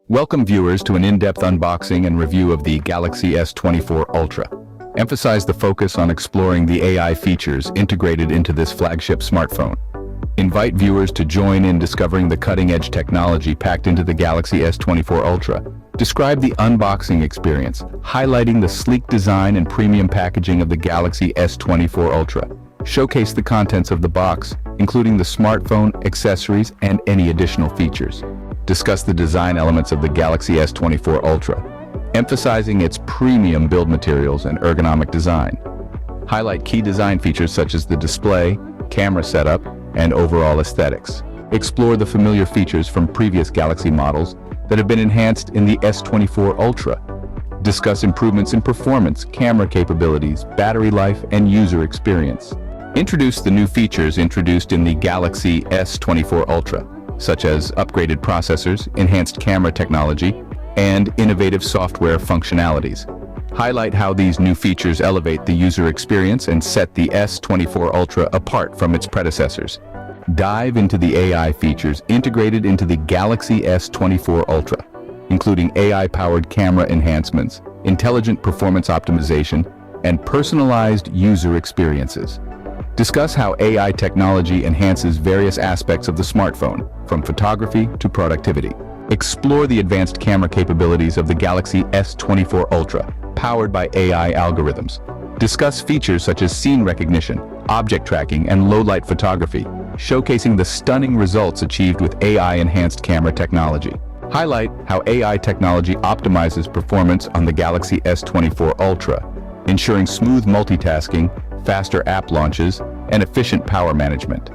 Welcome viewers to an in-depth unboxing and review of the Galaxy S24 Ultra. Emphasize the focus on exploring the AI features integrated into this flagship smartphone. Invite viewers to join in discovering the cutting-edge technology packed into the Galaxy S24 Ultra. Describe the unboxing experience, highlighting the sleek design and premium packaging of the Galaxy S24 Ultra. Showcase the contents of the box, including the smartphone, accessories, and any additional features. Discuss the design elements of the Galaxy S24 Ultra, emphasizing its premium build materials and ergonomic design. Highlight key design features such as the display, camera setup, and overall aesthetics. Explore the familiar features from previous Galaxy models that have been enhanced in the S24 Ultra. Discuss improvements in performance, camera capabilities, battery life, and user experience. Introduce the new features introduced in the Galaxy S24 Ultra, such as upgraded processors, enhanced camera technology, and innovative software functionalities. Highlight how these new features elevate the user experience and set the S24 Ultra apart from its predecessors. Dive into the AI features integrated into the Galaxy S24 Ultra, including AI-powered camera enhancements, intelligent performance optimization, and personalized user experiences. Discuss how AI technology enhances various aspects of the smartphone, from photography to productivity. Explore the advanced camera capabilities of the Galaxy S24 Ultra, powered by AI algorithms. Discuss features such as scene recognition, object tracking, and low-light photography, showcasing the stunning results achieved with AI-enhanced camera technology. Highlight how AI technology optimizes performance on the Galaxy S24 Ultra, ensuring smooth multitasking, faster app launches, and efficient power management.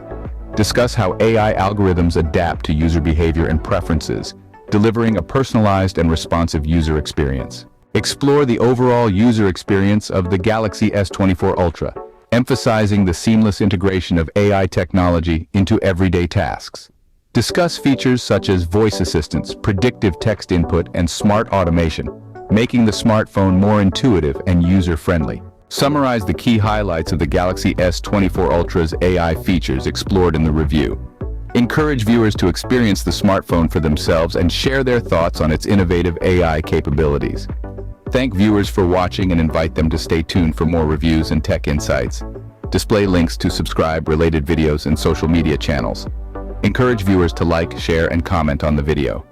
Discuss how AI algorithms adapt to user behavior and preferences, delivering a personalized and responsive user experience. Explore the overall user experience of the Galaxy S24 Ultra, emphasizing the seamless integration of AI technology into everyday tasks. Discuss features such as voice assistance, predictive text input, and smart automation, making the smartphone more intuitive and user-friendly. Summarize the key highlights of the Galaxy S24 Ultra's AI features explored in the review. Encourage viewers to experience the smartphone for themselves and share their thoughts on its innovative AI capabilities. Thank viewers for watching and invite them to stay tuned for more reviews and tech insights. Display links to subscribe related videos and social media channels. Encourage viewers to like, share, and comment on the video.